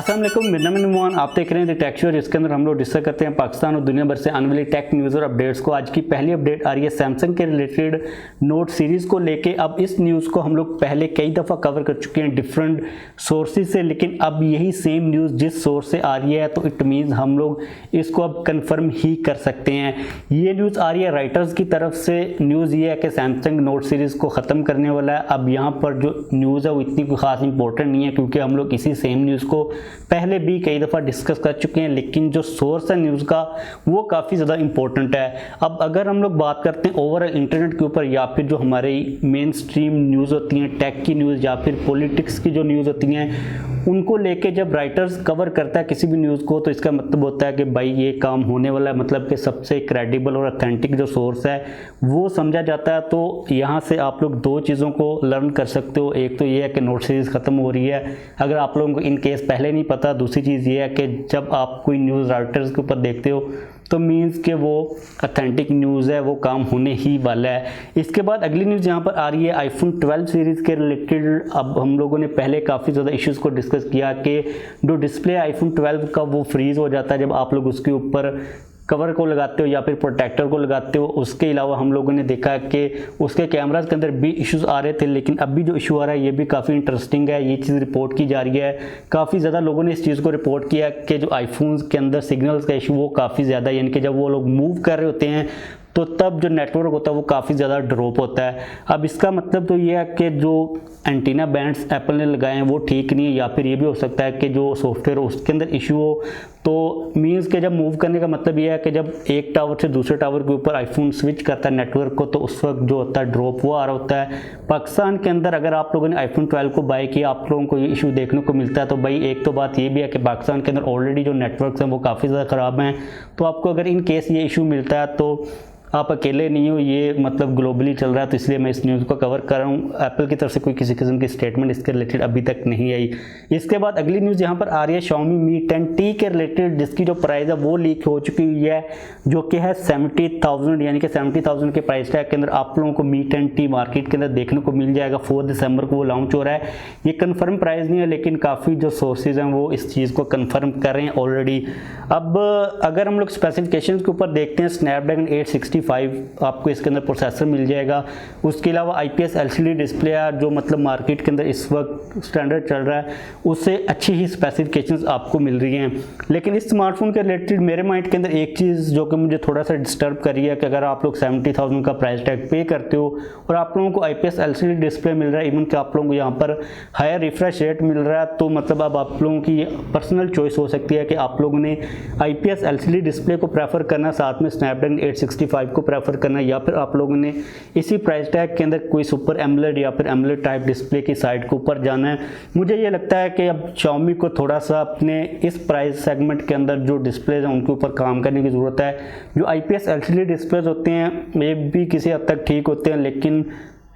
अस्सलाम वालेकुम, मेरा नाम नुमान। आप देख रहे हैं द टेक शो, जिसके अंदर हम लोग डिस्कस करते हैं पाकिस्तान और दुनिया भर से आने वाली टेक न्यूज़ और अपडेट्स को। आज की पहली अपडेट आ रही है सैमसंग के रिलेटेड नोट सीरीज़ को लेके। अब इस न्यूज़ को हम लोग पहले कई दफ़ा कवर कर चुके हैं डिफरेंट सोर्सेज से, लेकिन अब यही सेम न्यूज़ जिस सोर्स से आ रही है तो इट मीन्स हम लोग इसको अब कन्फर्म ही कर सकते हैं। ये न्यूज़ आ रही है राइटर्स की तरफ से। न्यूज़ ये है कि सैमसंग नोट सीरीज़ को ख़त्म करने वाला है। अब यहाँ पर जो न्यूज़ है वो इतनी कोई ख़ास इंपॉर्टेंट नहीं है, क्योंकि हम लोग इसी सेम न्यूज़ को पहले भी कई दफ़ा डिस्कस कर चुके हैं, लेकिन जो सोर्स है न्यूज़ का वो काफ़ी ज़्यादा इंपॉर्टेंट है। अब अगर हम लोग बात करते हैं ओवरऑल इंटरनेट के ऊपर, या फिर जो हमारी मेन स्ट्रीम न्यूज़ होती हैं, टेक की न्यूज़ या फिर पॉलिटिक्स की जो न्यूज़ होती हैं, उनको लेके जब राइटर्स कवर करता है किसी भी न्यूज़ को, तो इसका मतलब होता है कि भाई ये काम होने वाला है, मतलब कि सबसे क्रेडिबल और ऑथेंटिक जो सोर्स है वो समझा जाता है। तो यहाँ से आप लोग दो चीज़ों को लर्न कर सकते हो। एक तो ये है कि नोट सीरीज़ ख़त्म हो रही है, अगर आप लोगों को इन केस पहले नहीं पता। दूसरी चीज़ ये है कि जब आप कोई न्यूज़ राइटर्स के ऊपर देखते हो तो मीन्स कि वो ऑथेंटिक न्यूज़ है, वो काम होने ही वाला है। इसके बाद अगली न्यूज़ यहाँ पर आ रही है आईफोन 12 सीरीज़ के रिलेटेड। अब हम लोगों ने पहले काफ़ी ज़्यादा इश्यूज़ को डिस्कस किया कि जो डिस्प्ले आईफोन 12 का वो फ्रीज़ हो जाता है जब आप लोग उसके ऊपर कवर को लगाते हो या फिर प्रोटेक्टर को लगाते हो। उसके अलावा हम लोगों ने देखा कि उसके कैमराज के अंदर भी इश्यूज़ आ रहे थे, लेकिन अभी जो इशू आ रहा है ये भी काफ़ी इंटरेस्टिंग है। ये चीज़ रिपोर्ट की जा रही है, काफ़ी ज़्यादा लोगों ने इस चीज़ को रिपोर्ट किया कि जो आईफोन्स के अंदर सिग्नल्स का इशू वो काफ़ी ज़्यादा, यानी कि जब वो लोग मूव कर रहे होते हैं तो तब जो नेटवर्क होता है वो काफ़ी ज़्यादा ड्रॉप होता है। अब इसका मतलब तो ये है कि जो एंटीना बैंड्स एप्पल ने लगाए हैं वो ठीक नहीं है, या फिर ये भी हो सकता है कि जो सॉफ्टवेयर हो उसके अंदर इशू हो। तो मीन्स के जब मूव करने का मतलब ये है कि जब एक टावर से दूसरे टावर के ऊपर आईफोन स्विच करता है नेटवर्क को, तो उस वक्त जो होता है ड्रॉप वो आ रहा होता है। पाकिस्तान के अंदर अगर आप लोगों ने आईफोन 12 को बाय किया, आप लोगों को ये इशू देखने को मिलता है। तो भाई एक तो बात ये भी है कि पाकिस्तान के अंदर ऑलरेडी जो नेटवर्क्स हैं वो काफ़ी ज़्यादा ख़राब हैं। तो आपको अगर इन केस ये इशू मिलता है तो आप अकेले नहीं हो, ये मतलब ग्लोबली चल रहा है। तो इसलिए मैं इस न्यूज़ को कवर कर रहा हूँ। एप्पल की तरफ से कोई किसी किस्म की स्टेटमेंट इसके रिलेटेड अभी तक नहीं आई। इसके बाद अगली न्यूज़ यहाँ पर आ रही है Xiaomi Mi 10T के रिलेटेड, जिसकी जो प्राइस है वो लीक हो चुकी हुई है, जो कि है 70,000, यानी कि 70,000 के प्राइस टैग के अंदर आप लोगों को Mi 10T मार्केट के अंदर देखने को मिल जाएगा। 4 दिसंबर को वो लॉन्च हो रहा है। ये कन्फर्म प्राइस नहीं है, लेकिन काफ़ी जो सोर्सेज हैं वो इस चीज़ को कन्फर्म कर रहे हैं ऑलरेडी। अब अगर हम लोग स्पेसिफिकेशन के ऊपर देखते हैं, स्नैपड्रैगन 865 आपको इसके अंदर प्रोसेसर मिल जाएगा। उसके अलावा IPS LCD डिस्प्ले है, जो मतलब मार्केट के अंदर इस वक्त स्टैंडर्ड चल रहा है, उससे अच्छी ही स्पेसिफिकेशंस आपको मिल रही हैं। लेकिन इस स्मार्टफोन के रिलेटेड मेरे माइंड के अंदर एक चीज़ जो कि मुझे थोड़ा सा डिस्टर्ब कर रही है कि अगर आप लोग 70,000 का प्राइस टैग पे करते हो और आप लोगों को IPS LCD डिस्प्ले मिल रहा है, इवन कि आप लोगों को यहाँ पर हायर रिफ्रेश रेट मिल रहा है, तो मतलब अब आप लोगों की पर्सनल चॉइस हो सकती है कि आप लोगों ने IPS LCD डिस्प्ले को प्रेफर करना, साथ में स्नैपड्रैगन 865 को प्रेफर करना, या फिर आप लोगों ने इसी प्राइस टैग के अंदर कोई सुपर एमोलेड या फिर एमोलेड टाइप डिस्प्ले की साइड के ऊपर जाना है। मुझे ये लगता है कि अब Xiaomi को थोड़ा सा अपने इस प्राइस सेगमेंट के अंदर जो डिस्प्लेज हैं उनके ऊपर काम करने की ज़रूरत है। जो IPS LCD डिस्प्लेज होते हैं ये भी किसी हद तक ठीक होते हैं, लेकिन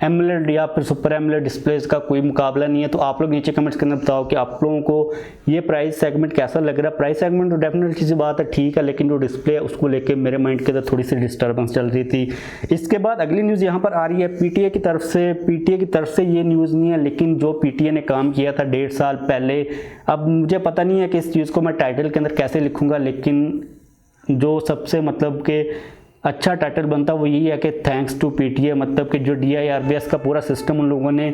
एमोलेड या फिर सुपर एमोलेड डिस्प्लेज का कोई मुकाबला नहीं है। तो आप लोग नीचे कमेंट्स के अंदर बताओ कि आप लोगों को ये प्राइस सेगमेंट कैसा लग रहा है। प्राइस सेगमेंट तो डेफिनेटली सी बात है, ठीक है, लेकिन जो डिस्प्ले है उसको लेके मेरे माइंड के अंदर थोड़ी सी डिस्टर्बेंस चल रही थी। इसके बाद अगली न्यूज़ यहाँ पर आ रही है PTA की तरफ से। PTA की तरफ से ये न्यूज़ नहीं है, लेकिन जो PTA ने काम किया था 1.5 साल पहले, अब मुझे पता नहीं है कि इस चीज़ को मैं टाइटल के अंदर कैसे लिखूँगा, लेकिन जो सबसे मतलब के अच्छा टाइटल बनता वो यही है कि थैंक्स टू PTA, मतलब कि जो DIRBS का पूरा सिस्टम उन लोगों ने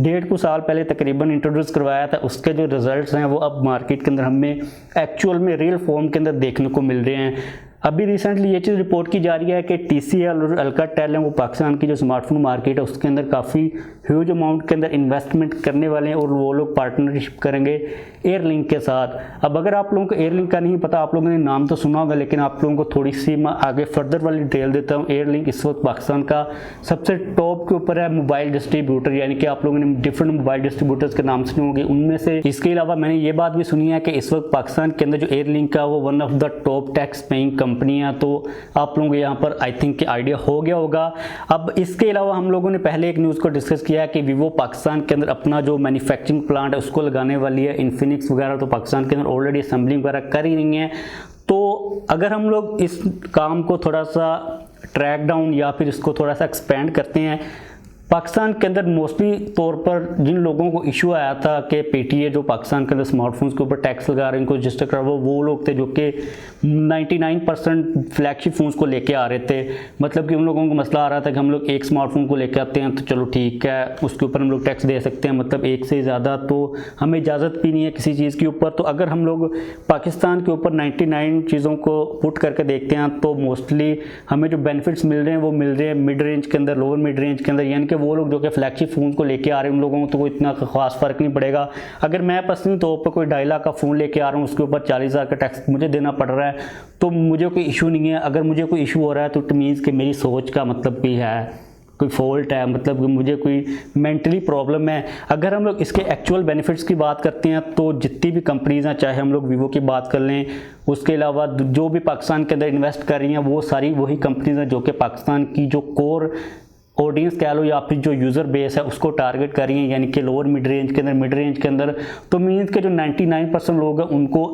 1.5 साल पहले तकरीबन इंट्रोड्यूस करवाया था, उसके जो रिजल्ट्स हैं वो अब मार्केट के अंदर हमें एक्चुअल में रियल फॉर्म के अंदर देखने को मिल रहे हैं। अभी रिसेंटली ये चीज़ रिपोर्ट की जा रही है कि TCL और अल्काटेल हैं, वो पाकिस्तान की जो स्मार्टफोन मार्केट है उसके अंदर काफ़ी ह्यूज अमाउंट के अंदर इन्वेस्टमेंट करने वाले हैं, और वो लोग पार्टनरशिप करेंगे एयरलिंक के साथ। अब अगर आप लोगों को एयरलिंक का नहीं पता, आप लोगों ने नाम तो सुना होगा, लेकिन आप लोगों को थोड़ी सी मैं आगे फर्दर वाली डिटेल देता हूँ। एयरलिंक इस वक्त पाकिस्तान का सबसे टॉप के ऊपर है मोबाइल डिस्ट्रीब्यूटर, यानी कि आप लोगों ने डिफरेंट मोबाइल डिस्ट्रीब्यूटर्स के नाम सुने होंगे उनमें से। इसके अलावा मैंने ये बात भी सुनी है कि इस वक्त पाकिस्तान के अंदर जो एयरलिंक का वो one of the top tax paying company है। तो आप लोगों को यहाँ पर आई थिंक आइडिया हो गया होगा। अब इसके अलावा हम लोगों ने पहले एक न्यूज़ को डिस्कस किया है कि ViVO पाकिस्तान के अंदर अपना जो मैन्युफैक्चरिंग प्लांट है उसको लगाने वाली है। इन्फिनिक्स वगैरह तो पाकिस्तान के अंदर ऑलरेडी असेंबलिंग वगैरह कर ही रही है। तो अगर हम लोग इस काम को थोड़ा सा ट्रैक डाउन या फिर इसको थोड़ा सा एक्सपेंड करते हैं पाकिस्तान के अंदर मोस्टली तौर पर जिन लोगों को इशू आया था कि PTA जो पाकिस्तान के अंदर स्मार्टफोन्स के ऊपर टैक्स लगा रहे हैं, इनको रजिस्टर करा, वो लोग थे जो कि 99% फ्लैगशिप फ़ोन्स को लेके आ रहे थे। मतलब कि उन लोगों को मसला आ रहा था कि हम लोग एक स्मार्टफोन को लेके आते हैं तो चलो ठीक है, उसके ऊपर हम लोग टैक्स दे सकते हैं, मतलब एक से ज़्यादा तो हमें इजाज़त भी नहीं है किसी चीज़ के ऊपर। तो अगर हम लोग पाकिस्तान के ऊपर 99 चीज़ों को पुट करके देखते हैं तो मोस्टली हमें जो बेनिफिट्स मिल रहे हैं वो मिल रहे हैं मिड रेंज के अंदर, लोअर मिड रेंज के अंदर, यानी कि वो लोग जो कि फ्लैगशिप फ़ोन को लेके आ रहे हैं उन लोगों को तो कोई इतना खास फ़र्क नहीं पड़ेगा। अगर मैं पर्सनली तौर पर कोई 2.5 लाख का फ़ोन लेके आ रहा हूँ, उसके ऊपर 40,000 का टैक्स मुझे देना पड़ रहा है, तो मुझे कोई इशू नहीं है। अगर मुझे कोई इशू हो रहा है तो इट मीन्स कि मेरी सोच का मतलब भी है, कोई फॉल्ट है, मतलब कि मुझे कोई मेंटली प्रॉब्लम है। अगर हम लोग इसके एक्चुअल बेनिफिट्स की बात करते हैं तो जितनी भी कंपनीज हैं, चाहे हम लोग वीवो की बात कर लें, उसके अलावा जो भी पाकिस्तान के अंदर इन्वेस्ट कर रही हैं वो सारी वही कंपनीज हैं जो कि पाकिस्तान की जो कोर ऑडियंस कह लो या फिर जो यूज़र बेस है उसको टारगेट कर रही हैं, यानी कि लोअर मिड रेंज के अंदर। तो मीन्स के जो 99% लोग हैं उनको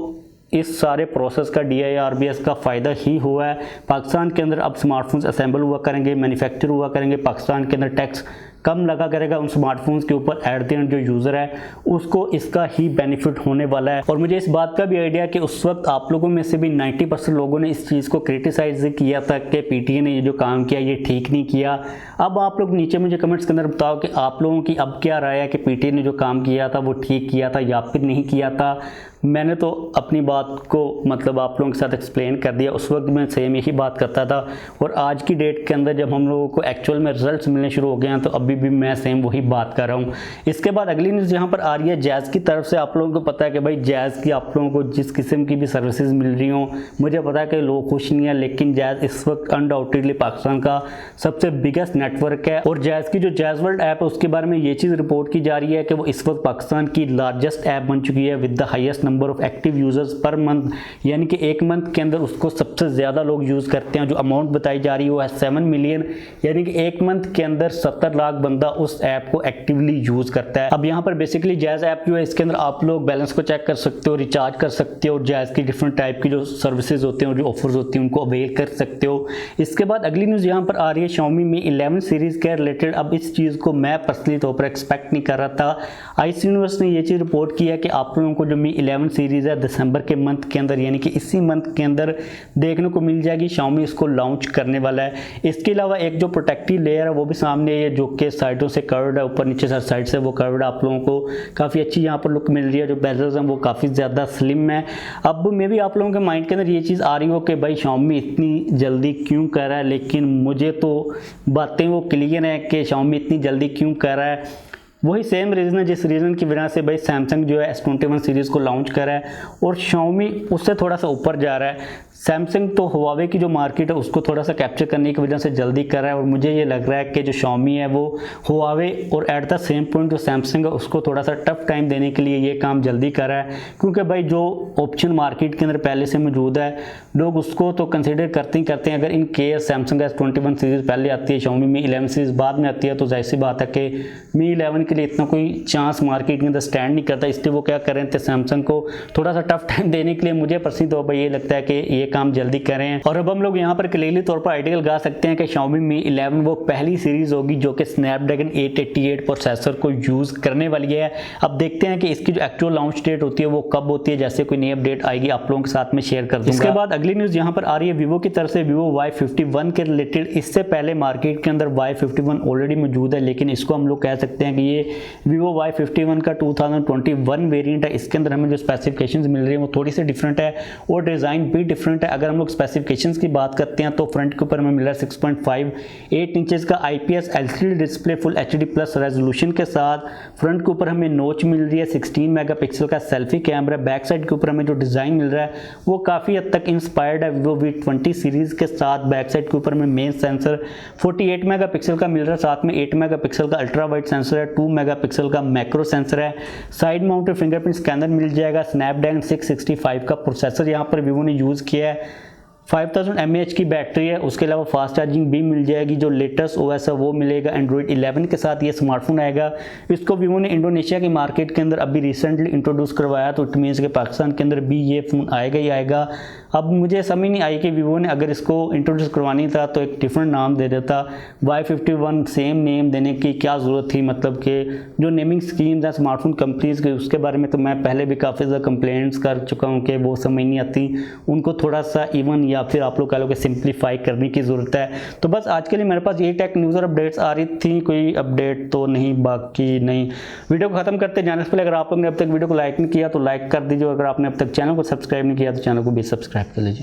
इस सारे प्रोसेस का DIRBS का फ़ायदा ही हुआ है। पाकिस्तान के अंदर अब स्मार्टफोन्स असेंबल हुआ करेंगे, मैन्युफैक्चर हुआ करेंगे, पाकिस्तान के अंदर टैक्स कम लगा करेगा उन स्मार्टफोन्स के ऊपर। एट द एंड जो यूज़र है उसको इसका ही बेनिफिट होने वाला है। और मुझे इस बात का भी आइडिया कि उस वक्त आप लोगों में से भी 90% लोगों ने इस चीज़ को क्रिटिसाइज किया था कि PTA ने ये जो काम किया ये ठीक नहीं किया। अब आप लोग नीचे मुझे कमेंट्स के अंदर बताओ कि आप लोगों की अब क्या राय है कि PTA ने जो काम किया था वो ठीक किया था या फिर नहीं किया था। मैंने तो अपनी बात को मतलब आप लोगों के साथ एक्सप्लेन कर दिया, उस वक्त मैं सेम यही बात करता था। और आज की डेट के अंदर जब हम लोगों को एक्चुअल में रिजल्ट्स मिलने शुरू हो गए हैं तो अभी भी मैं सेम वही बात कर रहा हूँ। इसके बाद अगली न्यूज़ यहाँ पर आ रही है जैज़ की तरफ से। आप लोगों को पता है कि भाई जैज़ की आप लोगों को जिस किस्म की भी सर्विसेज मिल रही हों, मुझे पता है कि लोग खुश नहीं है, लेकिन जैज़ इस वक्त अनडाउटेडली पाकिस्तान का सबसे बिगेस्ट नेटवर्क है। और जैज़ की जो JazzWorld ऐप है उसके बारे में ये चीज़ रिपोर्ट की जा रही है कि वो इस वक्त पाकिस्तान की लार्जेस्ट ऐप बन चुकी है with the highest number of active users per month, यानी कि एक मंथ के अंदर उसको सबसे ज़्यादा लोग यूज़ करते हैं। जो अमाउंट बताई जा रही है वो है 7 मिलियन, यानी कि एक मंथ के अंदर 70 लाख बंदा उस ऐप को एक्टिवली यूज़ करता है। अब यहाँ पर बेसिकली जैज़ ऐप जो है इसके अंदर आप लोग बैलेंस को चेक कर सकते हो, रिचार्ज कर सकते हो, और जैज़ की डिफरेंट टाइप की जो सर्विसेज होते हैं और जो ऑफर्स होती हैं उनको अवेल कर सकते हो। इसके बाद अगली न्यूज़ यहाँ पर आ रही है Xiaomi Mi 11 सीरीज़ के रिलेटेड। अब इस चीज़ को मैं पर्सनली तौर पर एक्सपेक्ट नहीं कर रहा था। आईसी यूनिवर्स ने ये चीज़ रिपोर्ट की है कि आप लोगों को जो Mi 11 सीरीज़ है दिसंबर के मंथ के अंदर, यानी कि इसी मंथ के अंदर देखने को मिल जाएगी। Xiaomi इसको लॉन्च करने वाला है। इसके अलावा एक जो प्रोटेक्टिव लेयर है वो भी सामने है जो कि साइडों से कर्व्ड है, ऊपर नीचे साइड से वो कर्व्ड है। आप लोगों को काफ़ी अच्छी यहाँ पर लुक मिल रही है। जो बेजल्स हैं वो काफ़ी ज़्यादा स्लिम है। अब मे भी आप लोगों के माइंड के अंदर ये चीज़ आ रही हो कि भाई Xiaomi इतनी जल्दी क्यों कर रहा है, लेकिन मुझे तो बातें वो क्लियर है कि Xiaomi इतनी जल्दी क्यों कर रहा है। वही सेम रीज़न है जिस रीज़न की वजह से भाई सैमसंग जो है S21 सीरीज़ को लॉन्च कर रहा है और Xiaomi उससे थोड़ा सा ऊपर जा रहा है। सैमसंग तो हुआवे की जो मार्केट है उसको थोड़ा सा कैप्चर करने की वजह से जल्दी कर रहा है, और मुझे ये लग रहा है कि जो Xiaomi है वो हुआवे और एट द सेम पॉइंट जो सैमसंग है उसको थोड़ा सा टफ टाइम देने के लिए ये काम जल्दी कर रहा है। क्योंकि भाई जो ऑप्शन मार्केट के अंदर पहले से मौजूद है लोग उसको तो कंसिडर करते ही करते हैं। अगर in case Samsung S21 series पहले आती है, Xiaomi Mi 11 सीरीज़ बाद में आती है, तो जाहिर सी बात है कि Mi 11 के लिए इतना कोई चांस मार्केट के अंदर स्टैंड नहीं करता। इसलिए वो क्या कर रहे थे, सैमसंग को थोड़ा सा टफ टाइम देने के लिए मुझे पर्सनली तो भाई ये लगता है कि ये काम जल्दी करें। और अब हम लोग यहाँ पर क्लियरली तौर पर आइडिया लगा सकते हैं कि Xiaomi Mi 11 वो पहली सीरीज होगी जो कि स्नैपड्रैगन 888 प्रोसेसर को यूज करने वाली है। अब देखते हैं कि इसकी जो एक्चुअल लॉन्च डेट होती है वो कब होती है। जैसे कोई नई अपडेट आएगी आप लोगों के साथ में शेयर कर दूंगा। इसके बाद अगली न्यूज यहाँ पर आ रही है वीवो की तरफ से ViVO Y51 के रिलेटेड। इससे पहले मार्केट के अंदर Y51 ऑलरेडी मौजूद है, लेकिन इसको हम लोग कह सकते हैं कि ये ViVO Y51 का 2021 वेरिएंट है। इसके अंदर हमें जो स्पेसिफिकेशंस मिल रही है वो थोड़ी सी डिफरेंट है और डिज़ाइन भी डिफरेंट है। अगर हम लोग स्पेसिफिकेशंस की बात करते हैं तो फ्रंट के ऊपर हमें मिल रहा है 6.58 इंचेस का IPS LCD display full HD plus resolution के साथ। फ्रंट के ऊपर हमें नोच मिल रही है, 16 मेगापिक्सल का सेल्फी कैमरा। बैक साइड के ऊपर हमें जो डिज़ाइन मिल रहा है वो काफ़ी हद तक इंस्पायर्ड है ViVO V20 सीरीज़ के साथ। बैक साइड के ऊपर हमें मेन सेंसर 48 मेगापिक्सल का मिल रहा है, साथ में 8 मेगापिक्सल का अल्ट्रा वाइड सेंसर है, 2 मेगापिक्सल का मैक्रो सेंसर है। साइड माउंटेड फिंगरप्रिंट स्कैनर मिल जाएगा। स्नैपड्रैगन 665 का प्रोसेसर यहाँ पर ViVO ने यूज़ किया है। 5000 mAh की बैटरी है। उसके अलावा फास्ट चार्जिंग भी मिल जाएगी। जो लेटेस्ट OS है वो मिलेगा एंड्रॉइड 11 के साथ ये स्मार्टफोन आएगा। इसको ViVO ने इंडोनेशिया की मार्केट के अंदर अभी रिसेंटली इंट्रोड्यूस करवाया, तो इट मीन्स कि पाकिस्तान के अंदर भी ये फ़ोन आएगा ही आएगा। अब मुझे समझ नहीं आई कि वीवो ने अगर इसको इंट्रोड्यूस करवानी था तो एक डिफरेंट नाम दे देता। Y51 सेम नेम देने की क्या ज़रूरत थी, मतलब कि जो नेमिंग स्कीम्स हैं स्मार्टफोन कंपनीज़ के, उसके बारे में तो मैं पहले भी काफ़ी ज़्यादा कंप्लेंट्स कर चुका हूँ कि वो समझ नहीं आती, उनको थोड़ा सा इवन या फिर आप लोग कह लो कि सिंप्लीफाई करने की ज़रूरत है। तो बस आज के लिए मेरे पास ये टेक न्यूज़ और अपडेट्स आ रही थी, कोई अपडेट तो नहीं, बाकी नहीं। वीडियो को खत्म करते जाने से पहले अगर आप लोग ने अब तक वीडियो को लाइक नहीं किया तो लाइक कर दीजिए, अगर आपने अब तक चैनल को सब्सक्राइब नहीं किया तो चैनल को भी सब्सक्राइब कर लीजिए।